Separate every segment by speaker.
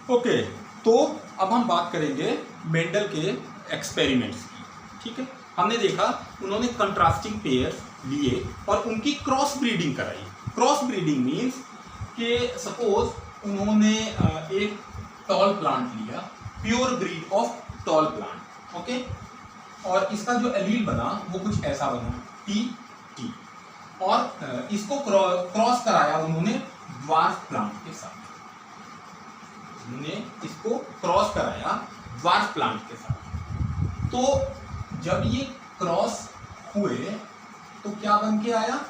Speaker 1: Okay, तो अब हम बात करेंगे मेंडल के एक्सपेरिमेंट्स की। ठीक है, हमने देखा उन्होंने कंट्रास्टिंग पेयर्स लिए और उनकी क्रॉस ब्रीडिंग कराई। क्रॉस ब्रीडिंग मीन्स कि सपोज उन्होंने एक टॉल प्लांट लिया, pure breed of tall plant, okay, और इसका जो एलील बना वो कुछ ऐसा बना टी टी, और इसको क्रॉस कराया उन्होंने ड्वार्फ प्लांट के साथ। उन्होंने इसको क्रॉस कराया ड्वार्फ प्लांट के साथ। तो जब ये क्रॉस हुए तो क्या बन के आया?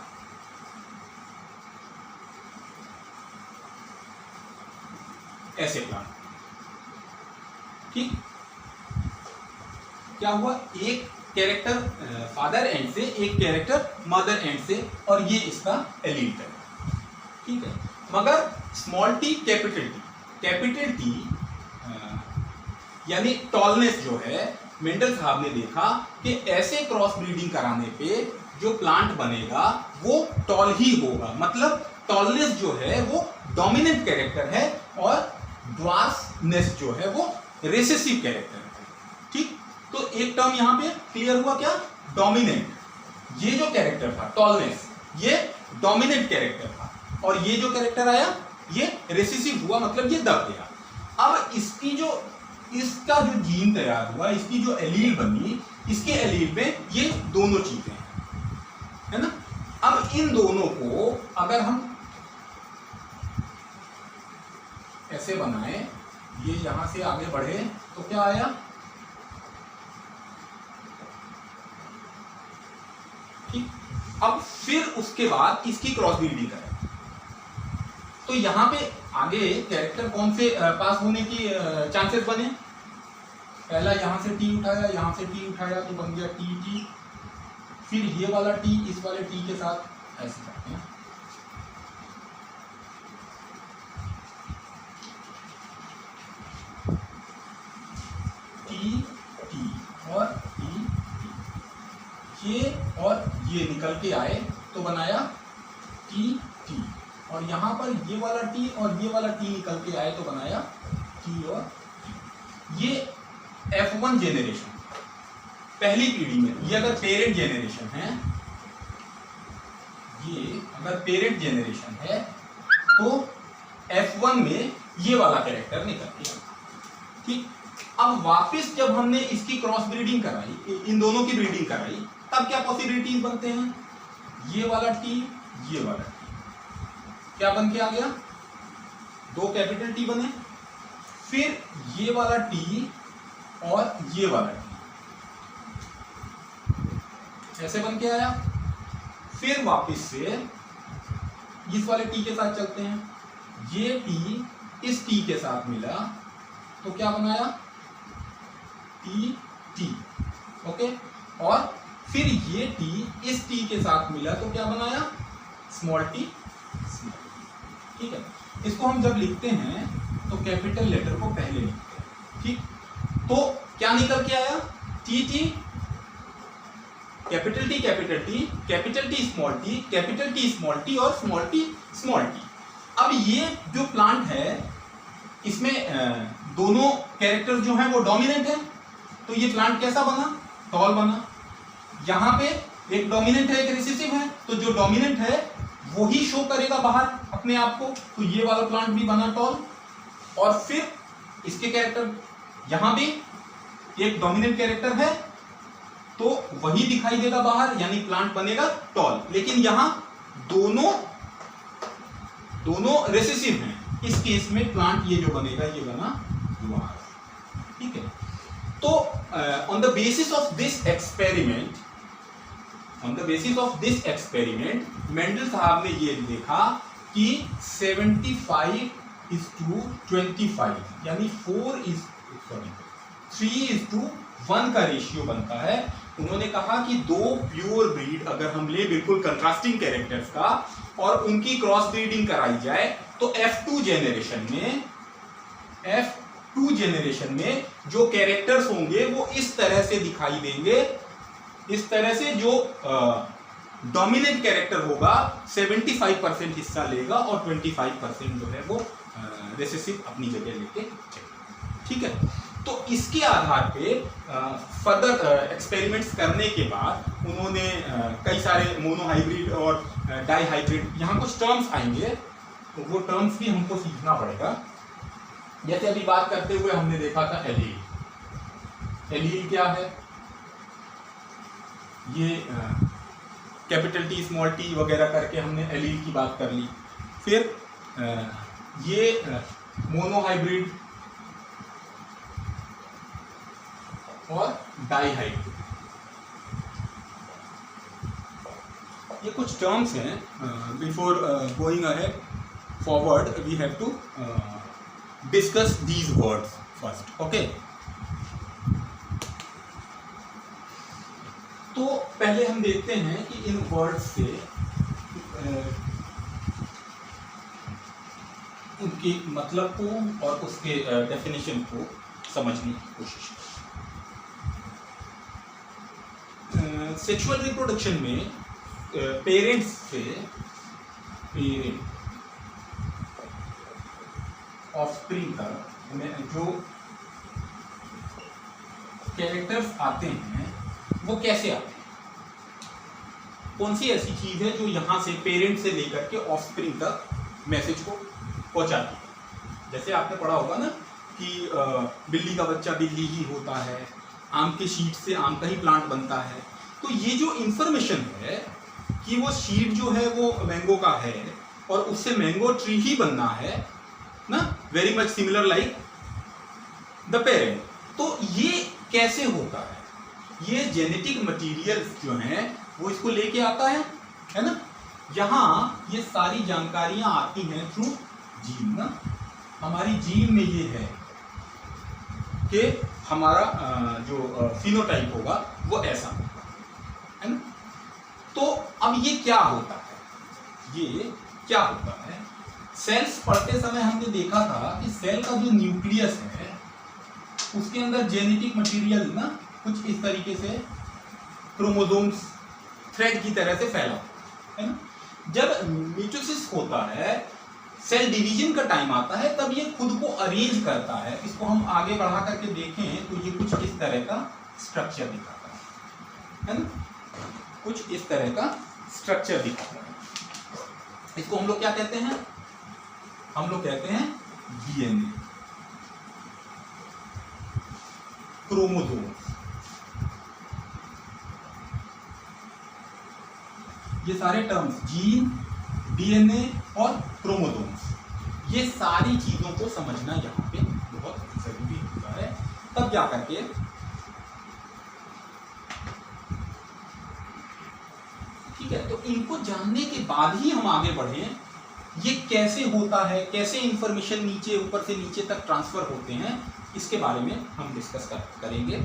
Speaker 1: ऐसे प्लांट। ठीक, क्या हुआ? एक कैरेक्टर फादर एंड से, एक कैरेक्टर मदर एंड से, और ये इसका एलील है। ठीक है, मगर small T capital T, capital T यानी टॉलनेस जो है, मेंडल साहब ने देखा कि ऐसे क्रॉस ब्रीडिंग कराने पे जो प्लांट बनेगा वो टॉल ही होगा। मतलब टॉलनेस जो है वो डोमिनेंट कैरेक्टर है और ड्वार्फनेस जो है वो रिसेसिव कैरेक्टर है। ठीक, तो एक टर्म यहां पे क्लियर हुआ, क्या? डोमिनेंट। ये जो कैरेक्टर था टॉलनेस, ये डोमिनेंट कैरेक्टर था, और ये जो कैरेक्टर आया ये रिसेसिव हुआ, मतलब ये दब गया। अब इसका जो जीन तैयार हुआ, इसकी जो एलील बनी, इसके एलील में ये दोनों चीजें हैं, है ना। अब इन दोनों को अगर हम ऐसे बनाए, ये यहां से आगे बढ़े तो क्या आया? ठीक, अब फिर उसके बाद इसकी क्रॉस ब्रीडिंग करें तो यहां पे आगे कैरेक्टर कौन से पास होने की चांसेस बने? पहला यहां से टी उठाया, यहां से टी उठाया तो बन गया टी टी, फिर ये वाला टी इस वाले टी के साथ ऐसे करते हैं। टी टी और टी टी, ये और ये निकल के आए तो बनाया टी टी, और यहां पर ये वाला टी और ये वाला टी निकल के आए तो बनाया टी और टी। ये F1 जेनरेशन पहली पीढ़ी में। ये अगर पेरेंट जेनरेशन है, ये अगर पेरेंट जेनरेशन है तो F1 में ये वाला कैरेक्टर निकल गया। ठीक, अब वापस जब हमने इसकी क्रॉस ब्रीडिंग कराई, इन दोनों की ब्रीडिंग कराई, तब क्या पॉसिबिलिटीज बनते हैं? ये वाला टी, ये वाला टी क्या बन के आ गया? दो कैपिटल टी बने, फिर ये वाला टी और ये वाला टी ऐसे बन के आया। फिर वापस से इस वाले टी के साथ चलते हैं, ये टी इस टी के साथ मिला तो क्या बनाया? टी टी, ओके, और फिर ये टी इस टी के साथ मिला तो क्या बनाया? Small T small. ठीक है, इसको हम जब लिखते हैं तो कैपिटल लेटर को पहले लिखते हैं। ठीक, तो क्या निकल के आया? T T, capital T capital T, capital T small T, capital T small T और स्मॉल टी स्मॉल टी। अब ये जो प्लांट है इसमें दोनों कैरेक्टर जो हैं वो डोमिनेंट है, तो ये प्लांट कैसा बना? टॉल बना। यहां पे एक डोमिनेंट है, एक रिसेसिव है, तो जो डोमिनेंट है वो ही शो करेगा बाहर अपने आप को, तो ये वाला प्लांट भी बना टॉल। और फिर इसके कैरेक्टर यहां भी एक डोमिनेंट कैरेक्टर है तो वही दिखाई देगा बाहर, यानी प्लांट बनेगा टॉल। लेकिन यहां दोनों रिसेसिव हैं, इस केस में प्लांट ये जो बनेगा ये बना ड्वार्फ। ठीक है, तो on the basis of this experiment Mendel साहब ने ये देखा कि 75:25 यानी 3:1 का रेशियो बनता है। उन्होंने कहा कि दो प्योर ब्रीड अगर हम ले बिल्कुल कंट्रास्टिंग कैरेक्टर्स का और उनकी क्रॉस ब्रीडिंग कराई जाए तो F2 जेनरेशन में जो कैरेक्टर्स होंगे वो इस तरह से दिखाई देंगे। इस तरह से जो डोमिनेंट कैरेक्टर होगा 75% हिस्सा लेगा और 25% जो है वो रिसेसिव अपनी जगह लेके चले। ठीक है, तो इसके आधार पे फर्दर एक्सपेरिमेंट्स करने के बाद उन्होंने कई सारे मोनोहाइब्रिड और डाईहाइब्रिड, यहाँ कुछ टर्म्स आएंगे तो वो टर्म्स भी हमको सीखना पड़ेगा। जैसे अभी बात करते हुए हमने देखा था एलील। एलील क्या है? ये कैपिटल टी स्मॉल टी वगैरह करके हमने एलील की बात कर ली। फिर ये मोनोहाइब्रिड और डाईहाइब्रिड, ये कुछ टर्म्स हैं। Before going ahead forward we have to discuss these words first. Okay, तो पहले हम देखते हैं कि इन वर्ड्स से उनके मतलब को और उसके डेफिनेशन को समझने की कोशिश करें। सेक्सुअल रिप्रोडक्शन में पेरेंट्स से ऑफस्प्रिंग तक जो कैरेक्टर्स आते हैं वो कैसे आते हैं? कौन सी ऐसी चीज है जो यहाँ से पेरेंट से लेकर के ऑफस्प्रिंग तक मैसेज को पहुंचाती है? जैसे आपने पढ़ा होगा ना कि बिल्ली का बच्चा बिल्ली ही होता है, आम के शीट से आम का ही प्लांट बनता है। तो ये जो इंफॉर्मेशन है कि वो शीट जो है वो मैंगो का है और उससे मैंगो ट्री ही बनना है ना, very much similar like the parent. तो ये कैसे होता है? ये जेनेटिक मटेरियल्स जो हैं वो इसको लेके आता है ना। यहाँ ये सारी जानकारियां आती हैं थ्रू जीन ना। हमारी जीन में ये है कि हमारा जो फिनोटाइप होगा वो ऐसा है ना। तो अब ये क्या होता है? ये क्या होता है? सेल्स पढ़ते समय हमने देखा था कि सेल का जो न्यूक्लियस है उसके अंदर जेनेटिक मटेरियल ना कुछ इस तरीके से क्रोमोसोम्स थ्रेड की तरह से फैला है ना। जब मिटोसिस होता है, सेल डिवीजन का टाइम आता है, तब ये खुद को अरेंज करता है। इसको हम आगे बढ़ा करके देखें तो ये कुछ इस तरह का स्ट्रक्चर दिखाता है ना, कुछ इस तरह का स्ट्रक्चर दिखाता है। इसको हम लोग क्या कहते हैं? हम लोग कहते हैं डीएनए, क्रोमोसोम्स। ये सारे टर्म्स जीन, डीएनए और क्रोमोसोम्स, ये सारी चीजों को समझना यहाँ पे बहुत जरूरी होता है। तब जा करके ठीक है, तो इनको जानने के बाद ही हम आगे बढ़े। ये कैसे होता है, कैसे इंफॉर्मेशन नीचे ऊपर से नीचे तक ट्रांसफर होते हैं, इसके बारे में हम डिस्कस करेंगे।